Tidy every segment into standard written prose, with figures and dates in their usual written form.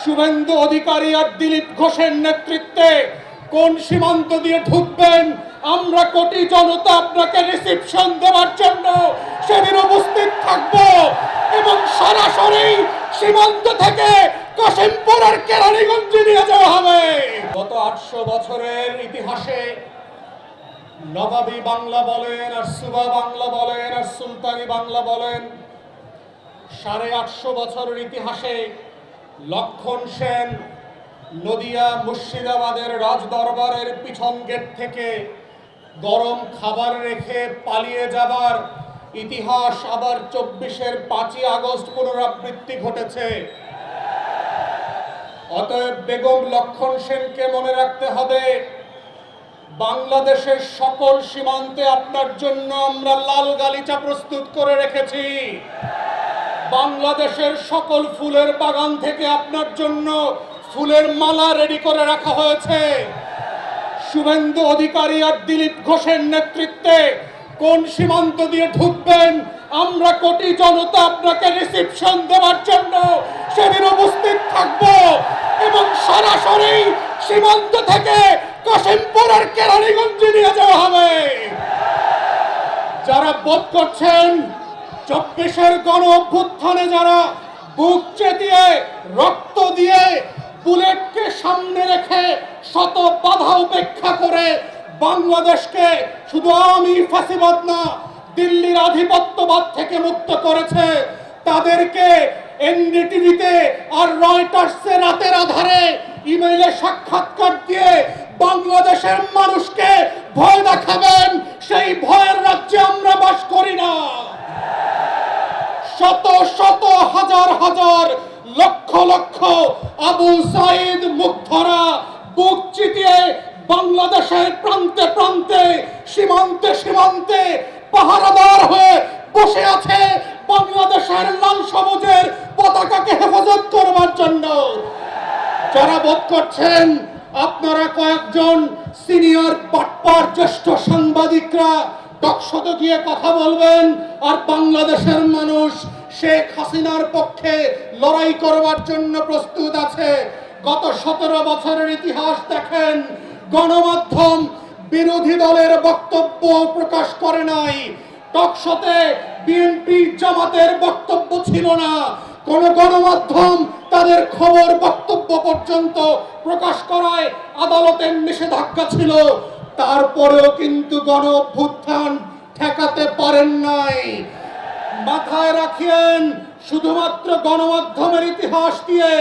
শুভেন্দু অধিকারী আর দিলীপ ঘোষের নেতৃত্বে কোন সীমান্ত দিয়ে ঢুকবেন, আমরা কোটি জনতা আপনাকে রিসিপশন দেওয়ার জন্য সেদিন উপস্থিত থাকব এবং সরাসরি সীমান্ত থেকে কাশিমপুর আর কেরানীগঞ্জে নিয়ে যাওয়া হবে। গত 800 বছরের ইতিহাসে নবাবী বাংলা বলেন আর সুবা বাংলা বলেন আর সুলতানি বাংলা বলেন, 850 বছরের ইতিহাসে লক্ষণ সেন নদিয়া মুর্শিদাবাদের রাজদরবারের পিছন গেট থেকে গরম খাবার রেখে পালিয়ে যাবার ইতিহাস আবার 24-এর 5ই আগস্ট পুনরাবৃত্তি ঘটেছে। অতএব বেগম লক্ষণ সেনকে মনে রাখতে হবে, বাংলাদেশের সকল সীমান্তে আপনার জন্য আমরা লাল গালিচা প্রস্তুত করে রেখেছি। বাংলাদেশের সকল ফুলের বাগান থেকে আপনার জন্য ফুলের মালা রেডি করে রাখা হয়েছে। শুভেন্দু অধিকারী আর দিলীপ ঘোষের নেতৃত্বে কোন সীমান্ত দিয়ে ঢুকবেন, আমরা কোটি জনতা আপনাকে রিসিপশন দেওয়ার জন্য সেদিন উপস্থিত থাকব এবং সরাসরি সীমান্ত থেকে কাশিমপুর আর কেরানীগঞ্জে নিয়ে যাওয়া হবে। যারা বোধ করছেন 24-এর গণ অভ্যুত্থানে যারা বুক চেতিয়ে রক্ত দিয়ে বুলেটকে সামনে রেখে শত বাধা উপেক্ষা করে বাংলাদেশকে শুধু আওয়ামী ফ্যাসিবাদ না দিল্লির আধিপত্যবাদ থেকে মুক্ত করেছে, তাদেরকে এনডিটিভিতে আর রয়টার্সে রাতের আধারে ইমেইলে সাক্ষাৎকার দিয়ে বাংলাদেশের মানুষকে ভয় দেখাবেন, সেই ভয়ের রাজ্যে আমরা বাস করি না। শত শত হাজার হাজার লক্ষ লক্ষ আবু সাইদ মুগ্ধরা বুক চিতিয়ে বাংলাদেশের প্রান্তে প্রান্তে সীমান্তে সীমান্তে পাহারাদার হয়ে বসে আছে বাংলাদেশের লাল সবুজের পতাকাকে হেফাজত করবার জন্য। যারা বোধ করছেন আপনারা কয়েকজন সিনিয়র বাটপার জ্যেষ্ঠ সাংবাদিকরা টকশোতে গিয়ে কথা বলবেন আর বাংলাদেশের মানুষ শেখ হাসিনার পক্ষে লড়াই করবার জন্য প্রস্তুত আছে, গত 17 বছরের ইতিহাস দেখেন, গণমাধ্যম বিরোধী দলের বক্তব্য প্রকাশ করে নাই। টকশোতে বিএনপি জামাতের বক্তব্য ছিল না, কোন গণমাধ্যম তাদের খবর বক্তব্য পর্যন্ত প্রকাশ করায় আদালতের নিষেধাজ্ঞা ছিল। তারপরেও কিন্তু গণ অভ্যুত্থান ঠেকাতে পারেন নাই। মাথায় রাখেন, শুধুমাত্র গণমাধ্যমের ইতিহাস দিয়ে,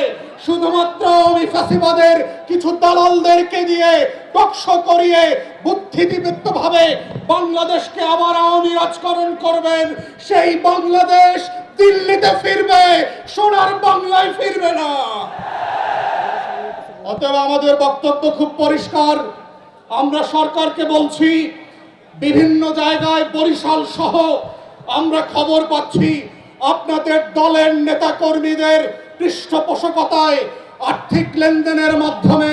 শুধুমাত্র আওয়ামী ফ্যাসিবাদের কিছু দালালদেরকে দিয়ে টকশো করিয়ে বুদ্ধিদীপ্ত ভাবে বাংলাদেশকে আবার আওয়ামী রাজকরণ করবেন, সেই বাংলাদেশ দিল্লিতে ফিরবে, সোনার বাংলায় ফিরবে না। অতএব আমাদের বক্তব্য খুব পরিষ্কার, আমরা সরকারকে বলছি, বিভিন্ন জায়গায় বরিশাল সহ আমরা খবর পাচ্ছি আপনাদের দলের নেতা কর্মীদের পৃষ্ঠপোষকতায় আর্থিক লেনদেনের মাধ্যমে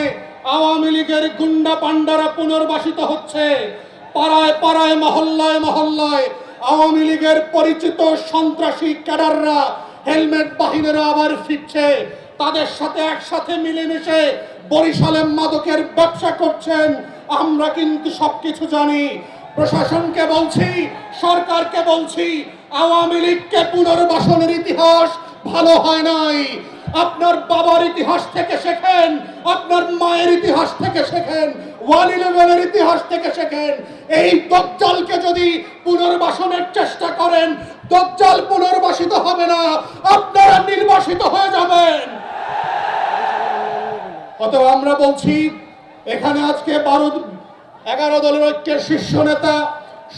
আওয়ামী লীগের গুন্ডা পান্ডারা পুনর্বাসিত হচ্ছে। পাড়ায় পাড়ায় মহল্লায় মহল্লায় আওয়ামী লীগের পরিচিত সন্ত্রাসী ক্যাডাররা হেলমেট বাহিনীরা আবার ফিরছে, তাদের সাথে একসাথে মিলেমিশে বরিশালে মাদকের ব্যবসা করছেন। আমরা কিন্তু সবকিছু জানি। প্রশাসনকে বলছি, সরকারকে বলছি, আওয়ামী লীগকে পুনর্বাসনের ইতিহাস ভালো হয় নাই। আপনার বাবার ইতিহাস থেকে শেখেন, আপনার মায়ের ইতিহাস থেকে শেখেন, ওয়ালি লেভেলের ইতিহাস থেকে শেখেন। এই দজ্জালকে যদি পুনর্বাসনের চেষ্টা করেন, দজ্জাল পুনর্বাসিত হবে না, আপনারা নির্বাসিত হয়ে যাবেন। অতএব আমরা বলছি, এখানে আজকে 11 দলের ঐক্যের শীর্ষ নেতা,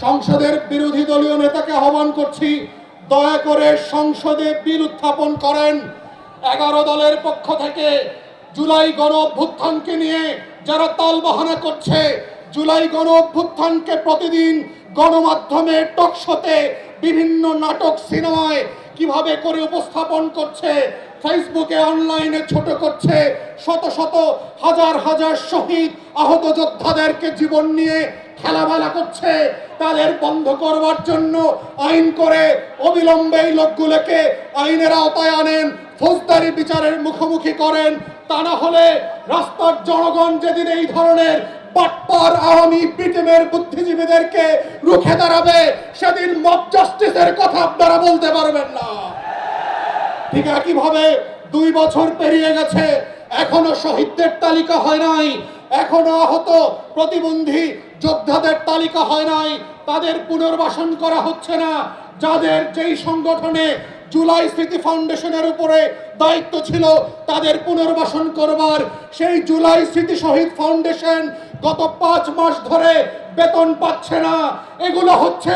সংসদের বিরোধী দলীয় নেতাকে আহ্বান করছি, দয়া করে সংসদে বিল উত্থাপন করেন। 11 দলের পক্ষ থেকে জুলাই গণ অভ্যুত্থানকে নিয়ে যারা তালবাহানা করছে, জুলাই গণ অভ্যুত্থানকে প্রতিদিন গণমাধ্যমে টকশোতে বিভিন্ন নাটক সিনেমায় কিভাবে করে উপস্থাপন করছে, ফেসবুকে অনলাইনে ছোট করছে, শত শত হাজার হাজার শহীদ আহত যোদ্ধাদেরকে জীবন নিয়ে খেলাবেলা করছে, তাদের বন্ধ করবার জন্য আইন করে অবিলম্বে এই লোকগুলোকে আইনের আওতায় আনেন। ফৌজদারি বিচারের মুখোমুখি করেন। তা না হলে রাস্তার জনগণ যেদিন এই ধরনের বাটপার আওয়ামী বিটিমের বুদ্ধিজীবীদেরকে রুখে দাঁড়াবে, সেদিন মব জাস্টিসের কথা আপনারা বলতে পারবেন না। ঠিক একইভাবে 2 বছর পেরিয়ে গেছে, এখনো শহীদদের তালিকা হয় নাই, এখনো আহত প্রতিবন্ধী যোদ্ধাদের তালিকা হয় নাই, তাদের পুনর্বাসন করা হচ্ছে না। যাদের যেই সংগঠনে জুলাই স্মৃতি ফাউন্ডেশনের উপরে দায়িত্ব ছিল তাদের পুনর্বাসন করবার, সেই জুলাই স্মৃতি শহীদ ফাউন্ডেশন গত 5 মাস ধরে বেতন পাচ্ছে না। এগুলো হচ্ছে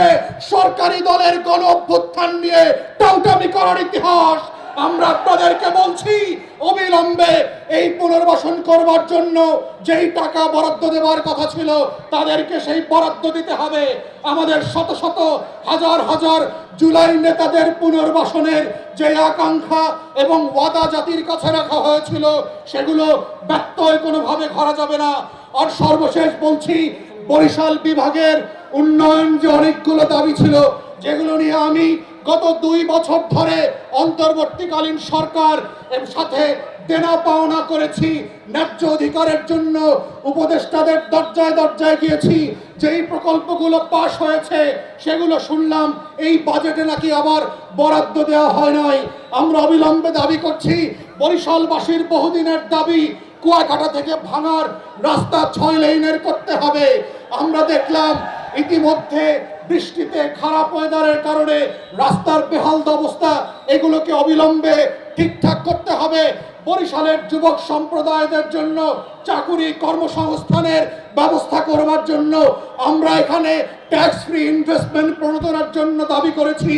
সরকারি দলের গণ অভ্যুত্থান নিয়ে টাউটামি করার ইতিহাস। আমরা আপনাদেরকে বলছি, অবিলম্বে এই পুনর্বাসন করবার জন্য যেই টাকা বরাদ্দ দেওয়ার কথা ছিল তাদেরকে সেই বরাদ্দ দিতে হবে। আমাদের শত শত হাজার হাজার জুলাই নেতাদের পুনর্বাসনের যে আকাঙ্ক্ষা এবং ওয়াদা জাতির কাছে রাখা হয়েছিল সেগুলো ব্যত্যয় কোনোভাবে করা যাবে না। আর সর্বশেষ বলছি, বরিশাল বিভাগের উন্নয়ন যে অনেকগুলো দাবি ছিল, যেগুলো নিয়ে আমি গত 2 বছর ধরে অন্তর্বর্তীকালীন সরকার এর সাথে দেনা পাওনা করেছি, ন্যায্য অধিকারের জন্য উপদেষ্টাদের দরজায় দরজায় গিয়েছি। যেই প্রকল্পগুলো পাশ হয়েছে সেগুলো শুনলাম এই বাজেটে নাকি আবার বরাদ্দ দেওয়া হয় নাই। আমরা অবিলম্বে দাবি করছি, বরিশালবাসীর বহুদিনের দাবি কুয়াকাটা থেকে ভাঙার রাস্তা 6 লেনের করতে হবে। আমরা দেখলাম ইতিমধ্যে বৃষ্টিতে খারাপ ওয়েদারের কারণে রাস্তার বেহাল অবস্থা, এগুলোকে অবিলম্বে ঠিকঠাক করতে হবে। বরিশালের যুবক সম্প্রদায়দের জন্য চাকুরি কর্মসংস্থানের ব্যবস্থা করবার জন্য আমরা এখানে ট্যাক্স ফ্রি ইনভেস্টমেন্ট প্রণোদনার জন্য দাবি করেছি।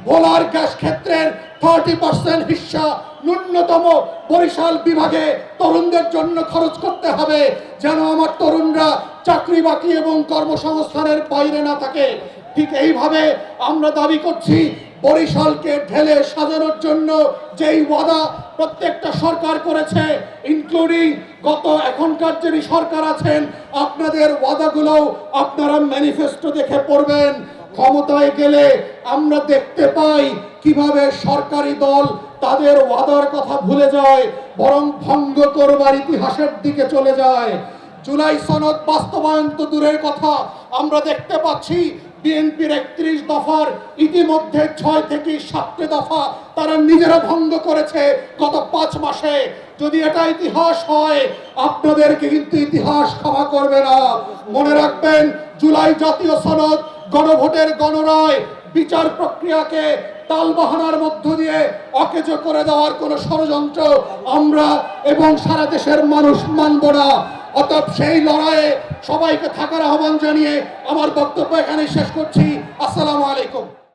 ভোলার গ্যাস ক্ষেত্রের 30% হিস্সা ন্যূনতম বরিশাল বিভাগে তরুণদের জন্য খরচ করতে হবে, যেন আমার তরুণরা চাকরি বাকরি এবং কর্মসংস্থানের বাইরে না থাকে। ঠিক এইভাবে আমরা দাবি করছি, বরিশালকে ঢেলে সাজানোর জন্য যেই ওয়াদা প্রত্যেকটা সরকার করেছে, ইনক্লুডিং এখনকার যিনি সরকার আছেন, আপনাদের ওয়াদাগুলো আপনারা ম্যানিফেস্টো দেখে পড়বেন। ক্ষমতায় গেলে আমরা দেখতে পাই কিভাবে সরকারি দল তাদের ওয়াদার কথা ভুলে যায়, বরং ভঙ্গ করবার ইতিহাসের দিকে চলে যায়। জুলাই সনদ বাস্তবায়ন তো দূরের কথা, আমরা দেখতে পাচ্ছি বিএনপির 31 দফার ইতিমধ্যে 6 থেকে 7 দফা তারা নিজেরা ভঙ্গ করেছে গত 5 মাসে। যদি এটা ইতিহাস হয়, আপনাদেরকে কিন্তু ইতিহাস ক্ষমা করবে না। মনে রাখবেন, জুলাই জাতীয় সনদ গণভোটের গণরায় বিচার প্রক্রিয়াকে তালবাহানার মধ্য দিয়ে অকেজো করে দেওয়ার কোন ষড়যন্ত্র আমরা এবং সারা দেশের মানুষ মানব না। অতএব সেই লড়াইয়ে সবাইকে থাকার আহ্বান জানিয়ে আমার বক্তব্য এখানে শেষ করছি। আসসালামু আলাইকুম।